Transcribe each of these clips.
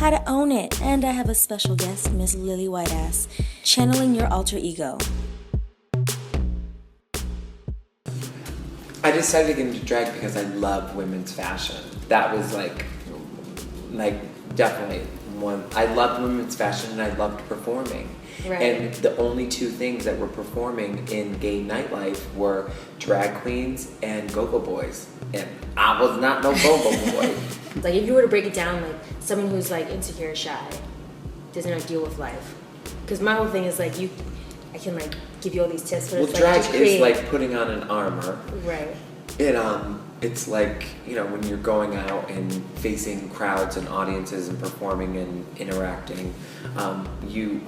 how to own it. And I have a special guest, Miss Lili Whiteass, channeling your alter ego. I decided to get into drag because I love women's fashion. That was like definitely one. I loved women's fashion and I loved performing. Right. And the only two things that were performing in gay nightlife were drag queens and go-go boys. And I was not no go-go boy. Like if you were to break it down, like someone who's like insecure or shy, doesn't know how to deal with life. Because my whole thing is like I can like give you all these tips, but Well, it's drag like just is like putting on an armor. Right. It's like, you know, when you're going out and facing crowds and audiences and performing and interacting, you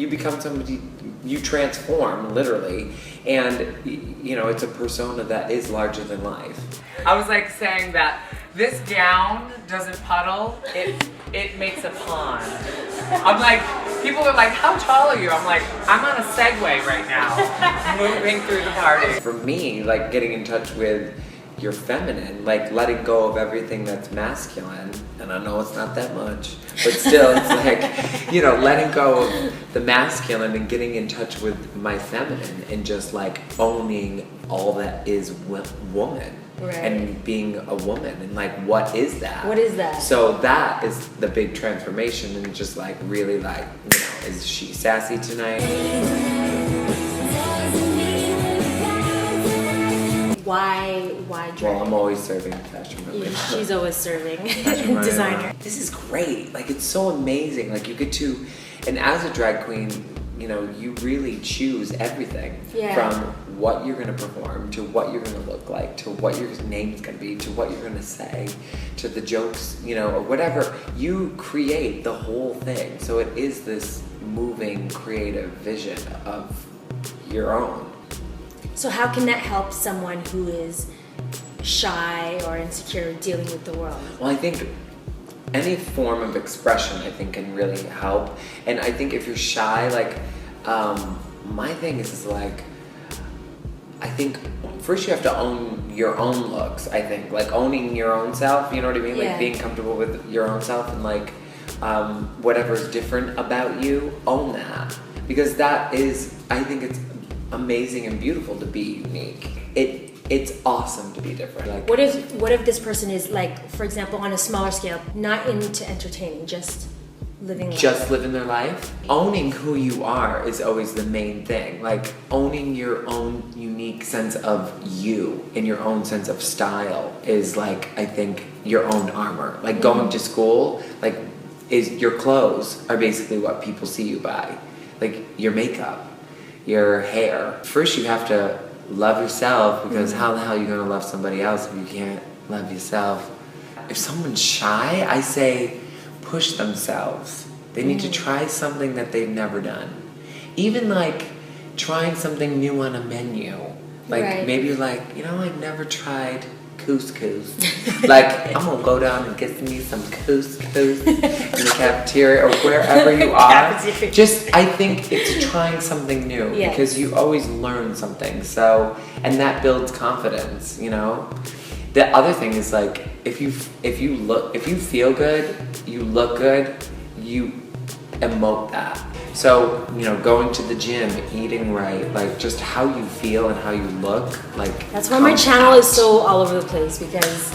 become somebody, you transform literally, and you know, it's a persona that is larger than life. I was like saying that this gown doesn't puddle, it makes a pond. I'm like, people are like, how tall are you? I'm like, I'm on a Segway right now, moving through the party. For me, like getting in touch with your feminine, like letting go of everything that's masculine, and I know it's not that much, but still it's like, you know, letting go of the masculine and getting in touch with my feminine and just like owning all that is woman. Right. And being a woman, and like, what is that? What is that? So that is the big transformation, and just like really like, you know, is she sassy tonight? Why drag? Well, I'm always serving fashion. Yeah, she's always serving. Designer. Designer. This is great. Like, it's so amazing. Like, you get to, and as a drag queen, you know, you really choose everything. Yeah. From what you're gonna perform, to what you're gonna look like, to what your name's gonna be, to what you're gonna say, to the jokes, you know, or whatever. You create the whole thing. So it is this moving, creative vision of your own. So how can that help someone who is shy or insecure dealing with the world? Well, I think any form of expression, I think, can really help. And I think if you're shy, like, my thing is like, I think first you have to own your own looks, I think. Like, owning your own self, you know what I mean? Yeah. Like, being comfortable with your own self and, like, whatever's different about you, own that. Because that is, I think it's amazing and beautiful to be unique. It's awesome to be different. Like, What if this person is like, for example, on a smaller scale, not into entertaining, just living life? Just living their life. Owning who you are is always the main thing. Like, owning your own unique sense of you and your own sense of style is, like, I think, your own armor. Like, going to school, like, your clothes are basically what people see you by. Like, your makeup, your hair. First you have to love yourself, because how the hell are you gonna love somebody else if you can't love yourself? If someone's shy, I say push themselves. They need to try something that they've never done. Even like trying something new on a menu. Like, Right. maybe you're like, you know, I've never tried couscous. Like, I'm gonna go down and get me some couscous in the cafeteria or wherever you are. Cafeteria. Just, I think it's trying something new, Yes. because you always learn something. So, and that builds confidence, you know? The other thing is, like, if you feel good, you look good, you emote that. So, you know, going to the gym, eating right, like, just how you feel and how you look, like, That's why my comes channel out. is so all over the place, because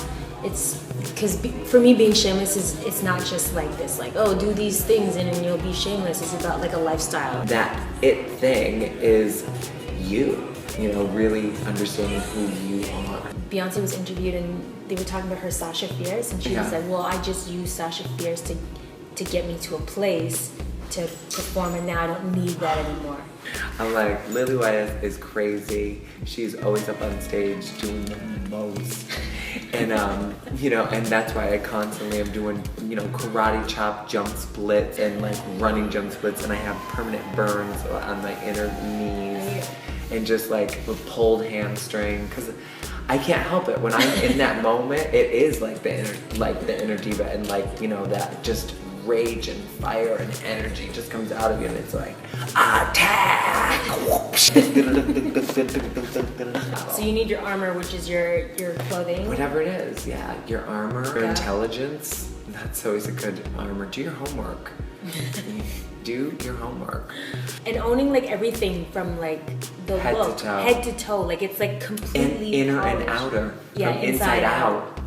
for me being shameless it's not just like this, like, oh, do these things and then you'll be shameless. It's about like a lifestyle. That it thing is you know, really understanding who you are. Beyonce was interviewed and they were talking about her Sasha Fierce, and she was like, well, I just use Sasha Fierce to get me to a place to perform, and now I don't need that anymore. I'm like, Lili Whiteass is crazy. She's always up on stage doing the most. And, you know, and that's why I constantly am doing, you know, karate chop jump splits and like running jump splits, and I have permanent burns on my inner knees and just like a pulled hamstring, because I can't help it. When I'm in that moment, it is like the inner diva, and like, you know, that just rage and fire and energy just comes out of you, and it's like, attack! So you need your armor, which is your clothing. Whatever it is, yeah. Your armor, your intelligence. That's always a good armor. Do your homework. Do your homework. And owning like everything from like the Head look, to toe. head to toe, like it's like completely Inner polished. and outer. Yeah, from inside out.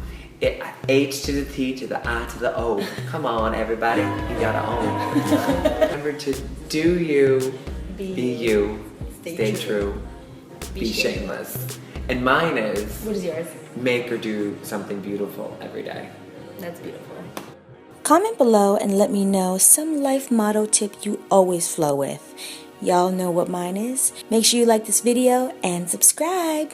H to the T to the I to the O. Come on, everybody. You gotta own. Remember to do you, be you, stay true, be shameless. And mine is, What is yours? make or do something beautiful every day. That's beautiful. Comment below and let me know some life motto tip you always flow with. Y'all know what mine is. Make sure you like this video and subscribe.